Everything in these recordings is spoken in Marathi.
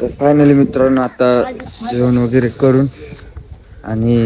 तर फायनली मित्रांनो आता जेवण वगैरे करून आणि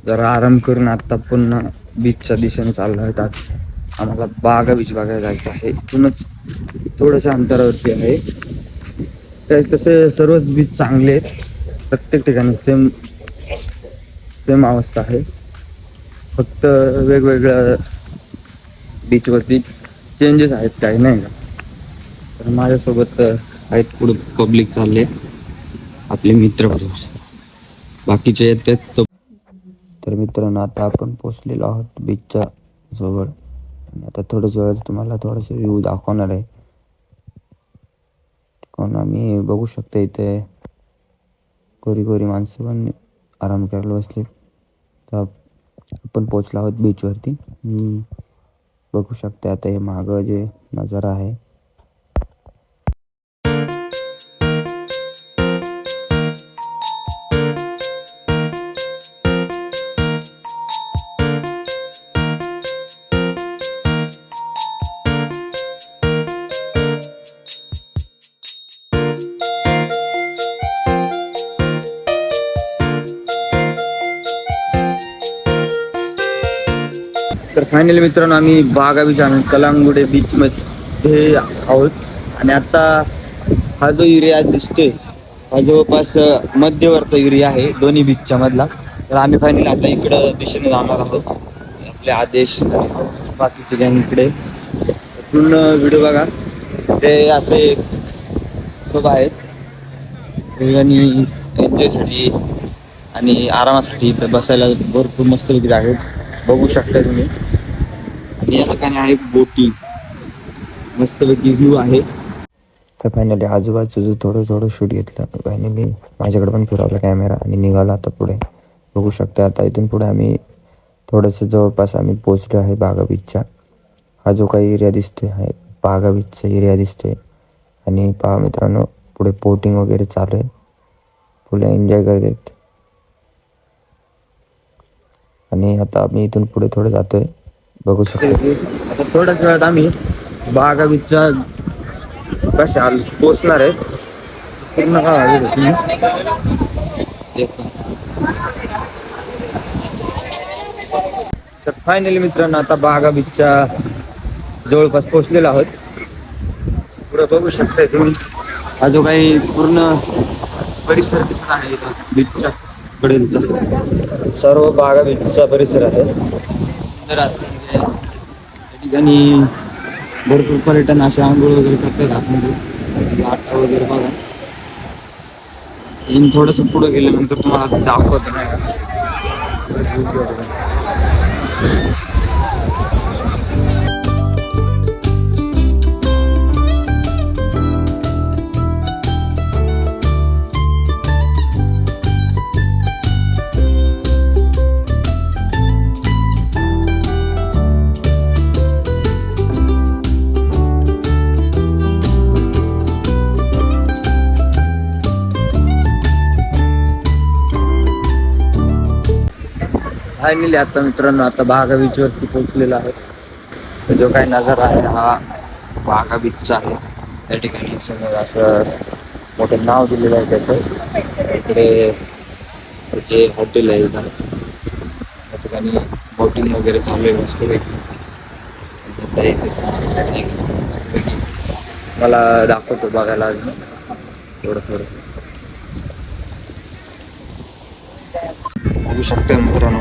जरा आराम करून आता पुन्हा बीचच्या दिशेने चाललो आहेत. आज आम्हाला बागा बीच बघायला जायचं आहे. इथूनच थोड्याशा अंतरावरती आहे. तर तसे सर्वच बीच चांगले आहेत. प्रत्येक ठिकाणी सेम सेम अवस्था आहे. फक्त वेगवेगळ्या बीचवरती चेंजेस आहेत, काही नाही का. तर माझ्यासोबत आहेत पुढे पब्लिक चालले, आपले मित्र बरोबर बाकीचे येतात. तर मित्रांनो आता आपण पोचलेलो आहोत बीचच्या जवळ आणि आता थोड्याच वेळात तुम्हाला थोडासा व्ह्यू दाखवणार आहे. कारण आम्ही बघू शकतो इथे गोरी गोरी माणसं पण आराम करायला बसले. तर आपण पोचलो आहोत बीचवरती. बघू शकता आता हे मागं जे नजारा आहे. तर फायनली मित्रांनो आम्ही बागा बीच आणि कलांगुडे बीच मध्ये आहोत आणि आता हा जो एरिया दिसतोय हा जवळपास मध्यवर्ती एरिया आहे दोन्ही बीचच्या मधला. तर आम्ही फायनली आता इकडं दिशेने जाणार आहोत. आपले आदेश बाकीचे गँग इकडे पूर्ण व्हिडिओ बघा. ते असे खूप आहेत आणि एन्जॉयसाठी आणि आरामासाठी इथं बसायला भरपूर मस्त जागा आहेत, बघू शकता तुम्ही. आणि या ठिकाणी आहे बोटिंग, मस्तपैकी व्ह्यू आहे. तर फायनली आजूबाजूचं थोडं शूट घेतलं. फायनली माझ्याकडे पण फिरवला कॅमेरा आणि निघाला आता पुढे. बघू शकता आता इथून पुढे आम्ही थोडंसं जवळपास आम्ही पोचलो आहे बागा बीचच्या. हा जो काही एरिया दिसतोय आहे बागा बीचचा एरिया दिसतोय. आणि पहा मित्रांनो पुढे बोटिंग वगैरे चालू आहे, फुल एन्जॉय करत आहेत. आणि आता आम्ही इथून पुढे थोडं जातोय, बघू शकतो. आता थोड्याच वेळात आम्ही बागा बीचच्या कशा पोचणार आहे पूर्ण तर फायनली मित्रांनो आता बागा बीचच्या जवळपास पोचलेलो आहोत. पुढे बघू शकताय तुम्ही हा जो काही पूर्ण परिसर दिसत आहे बीचच्या कडेचा सर्व बागा बीचचा परिसर आहे. सुंदर असं या ठिकाणी भरपूर पर्यटन असे आंघोळ वगैरे करतात. आतमध्ये आटा वगैरे बघा. थोडंसं पुढे गेल्यानंतर तुम्हाला दाखवत नाही का. फायनली आता मित्रांनो आता बागा बीचवरती पोहोचलेला आहे. तर जो काही नजारा आहे हा बागा बीचचा आहे. त्या ठिकाणी समोर असं मोठं नाव दिलेलं आहे त्याचं. इकडे जे हॉटेल आहे त्या ठिकाणी बोटिंग वगैरे चालू आहे मस्तपैकी. मला दाखवतो बघायला अजून थोडं बघू शकता मित्रांनो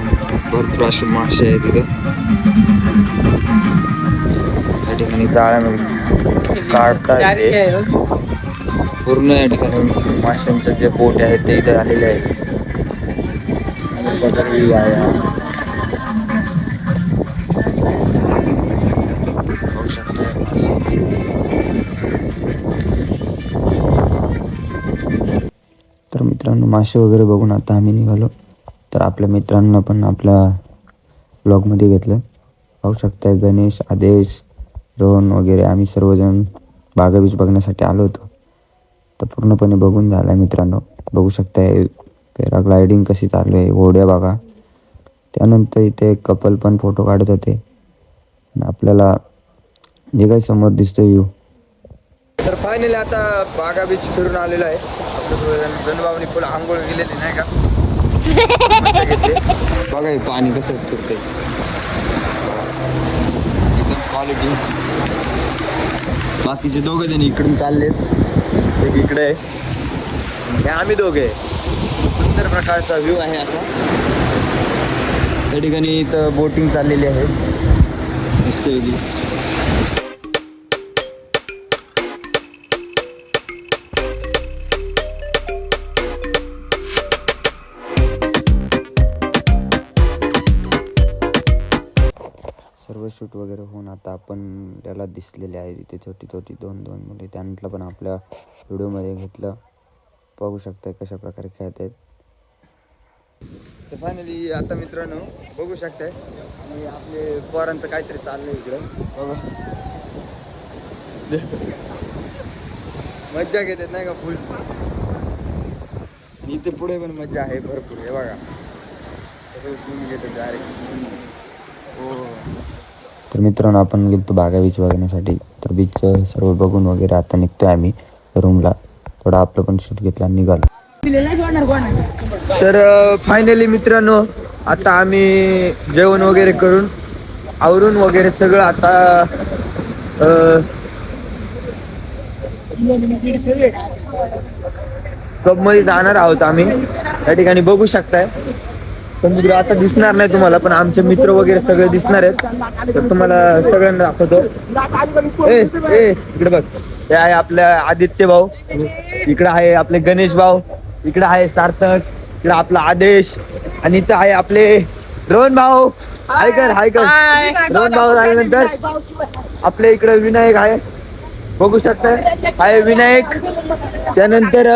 भरपूर असे मासे आहेत तिथे. या ठिकाणी जाळ्यामध्ये काढता येते पूर्ण. या ठिकाणी माशांचं जे बोट आहे ते इथे आलेले आहे. तर मित्रांनो मासे वगैरे बघून आता आम्ही निघालो. तर आपल्या मित्रांना पण आपल्या ब्लॉगमध्ये घेतलं. पाहू शकताय गणेश, आदेश, रोहन वगैरे आम्ही सर्वजण बागा बीच बघण्यासाठी आलो होतो. तर पूर्णपणे बघून झालं मित्रांनो. बघू शकताय पॅराग्लायडिंग कशी चालू आहे, होड्या बघा. त्यानंतर इथे कपल पण फोटो काढत होते. आपल्याला जे काही समोर दिसतोय व्ह्यू तर फायनली आता बागा बीच फिरून आलेलो आहे. आपलं गणभावनी फुल आंघोळ गेलेली नाही का. मजा घेतली. बघा हे पाणी कसं फिरते एकदम क्वालिटी. बाकीचे दोघे जण इकडून चाललेत, एक इकडे आहे, हे आम्ही दोघे. सुंदर प्रकारचा व्ह्यू आहे असा. त्या ठिकाणी इथं बोटिंग चाललेली आहे मस्तपैकी. सर्व शूट वगैरे होऊन आता आपण त्याला दिसलेले आहे तिथे छोटी छोटी दोन मुले, त्यांना पण आपल्या व्हिडिओमध्ये घेतलं. बघू शकताय कशा प्रकारे खेळत आहेत. तर फायनली आता मित्रांनो बघू शकताय आणि आपले पोरांचं काहीतरी चाललंय इकडं बघा. मज्जा घेतात नाही का फुल. इथे पुढे पण मज्जा आहे भरपूर. हे बघा घेतात डायरेक्ट. हो. तर मित्रांनो आपण गेलो बागा बीच बघण्यासाठी. तर बीच सर्व बघून वगैरे आता निघतोय आम्ही रूमला. थोडा आपलं पण शूट घेतला आणि निघालो. तर फायनली मित्रांनो आता आम्ही जेवण वगैरे करून आवरून वगैरे सगळं आता क्लब मध्ये जाणार आहोत आम्ही. त्या ठिकाणी बघू शकताय समुद्र आता दिसणार नाही तुम्हाला, पण आमचे मित्र वगैरे सगळे दिसणार आहेत. तर तुम्हाला सगळ्यांना दाखवतो. इकडे बघ, हे आहे आपल्या आदित्य भाऊ, इकडे आहे आपले गणेश भाऊ, इकडे आहे सार्थक, इकडे आपला आदेश, आणि इथं आहे आपले रोहन भाऊ. हाय कर रोहन भाऊ झाल्यानंतर आपल्या इकडे विनायक आहे, बघू शकताय आहे विनायक. त्यानंतर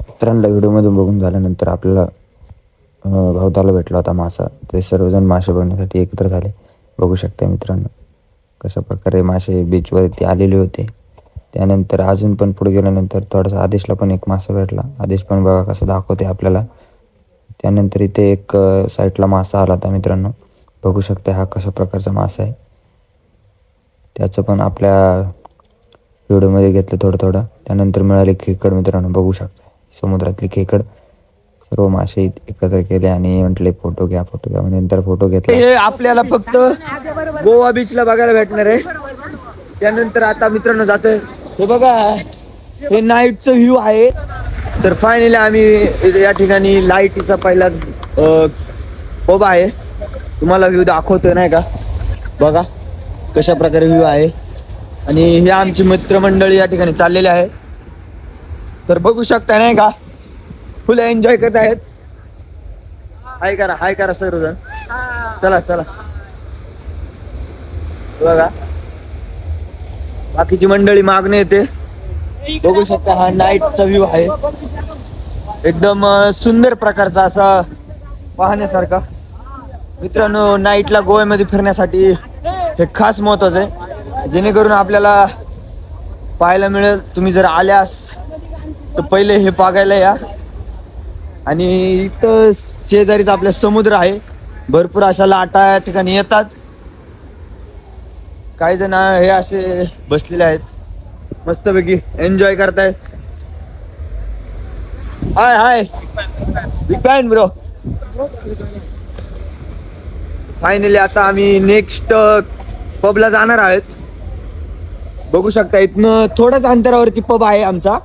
मित्रांना व्हिडिओमधून बघून झाल्यानंतर आपल्याला भावताला भेटला होता मासा. ते सर्वजण मासे बघण्यासाठी एकत्र झाले. बघू शकता मित्रांनो कशा प्रकारे मासे बीचवरती आलेले होते. त्यानंतर अजून पण पुढे गेल्यानंतर थोडासा आदेशला पण एक मासा भेटला. आदेश पण बघा कसं दाखवते आपल्याला. त्यानंतर इथे एक साईडला मासा आला होता मित्रांनो, बघू शकता हा कशा प्रकारचा मासा आहे. त्याचं पण आपल्या व्हिडिओमध्ये घेतलं थोडं. त्यानंतर मिळाले खेकड मित्रांनो, बघू शकता समुद्रातली खेकड. सर्व मासे एकत्र केले आणि म्हटले फोटो घ्या. नंतर फोटो घेतला. हे आपल्याला फक्त गोवा बीचला बघायला भेटणार आहे. त्यानंतर आता मित्रांनो जातोय, हे बघा हे नाईटचं व्ह्यू आहे. तर फायनली आम्ही या ठिकाणी लाईटीचा पहिला पब आहे, तुम्हाला व्ह्यू दाखवतोय नाही का. बघा कशा प्रकारे व्ह्यू आहे. आणि हे आमची मित्रमंडळी या ठिकाणी चाललेले आहे. तर बघू शकता नाही का फुल एन्जॉय करत आहेत. हाय करा सर्वजण. चला बघा बाकीची मंडळी मागणे येते. बघू शकता हा नाईटचा व्ह्यू आहे, एकदम सुंदर प्रकारचा असा पाहण्यासारखा. मित्रांनो नाईटला गोव्यामध्ये फिरण्यासाठी हे खास महत्वाचं आहे, जेणेकरून आपल्याला पाहायला मिळेल. तुम्ही जर आल्यास तर पहिले हे बघायला या. आणि इथं शेजारीच आपल्या समुद्र आहे, भरपूर अशा लाटा या ठिकाणी येतात. काही जण हे असे बसलेले आहेत, मस्तपैकी एन्जॉय करतायत. हाय बिग फॅन ब्रो. फायनली आता आम्ही नेक्स्ट पबला जाणार आहोत. बघू शकता इथनं थोड्याच अंतरावरती पब आहे आमचा,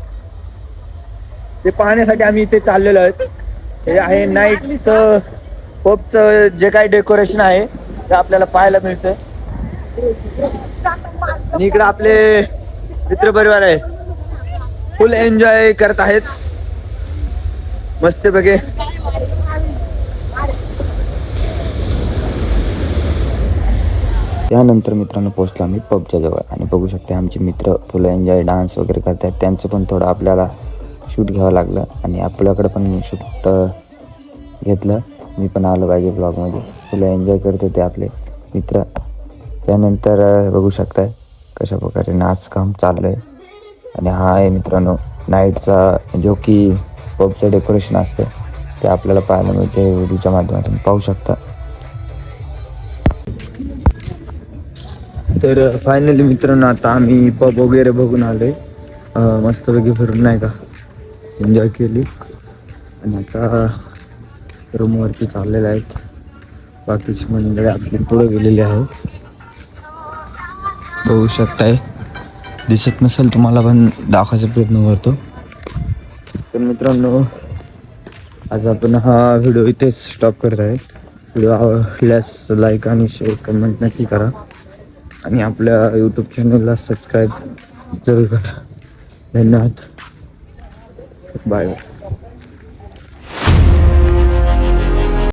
ते पाहण्यासाठी आम्ही इथे चाललेलो आहोत. हे आहे नाईटचं पबचं जे काही डेकोरेशन आहे ते आपल्याला पाहायला मिळतंय. आणि इकडे आपले मित्र परिवार आहे, फुल एन्जॉय करत आहेत मस्तपैकी. त्यानंतर मित्रांनो पोहोचलो आम्ही पबच्या जवळ आणि बघू शकता आमचे मित्र फुल एन्जॉय डान्स वगैरे करतात. त्यांचं पण थोडं आपल्याला शूट घ्यावं लागलं आणि आपल्याकडे पण शूट घेतलं. मी पण आलो पाहिजे ब्लॉगमध्ये. फुल एन्जॉय करत होते आपले मित्र. त्यानंतर बघू शकताय कशा प्रकारे नाचकाम चाललं आहे. आणि हा आहे मित्रांनो नाईटचा जो की पबचं डेकोरेशन असतं ते आपल्याला पाहायला मिळते व्हिडिओच्या माध्यमातून पाहू शकता. तर फायनली मित्रांनो आता आम्ही पब वगैरे बघून आलोय. मस्तपैकी फिरून नाही का एन्जॉय केली आणि आता रूमवरती चाललेले आहेत. बाकीची मंडळी आपली पुढे गेलेली आहे. बघू शकताय, दिसत नसेल तुम्हाला पण दाखवायचा प्रयत्न करतो. तर मित्रांनो आज आपण हा व्हिडिओ इथेच स्टॉप करत आहे. व्हिडिओ आवडल्यास लाईक आणि शेअर कमेंट नक्की करा आणि आपल्या यूट्यूब चॅनलला सबस्क्राईब जरूर करा. धन्यवाद. Bye bye.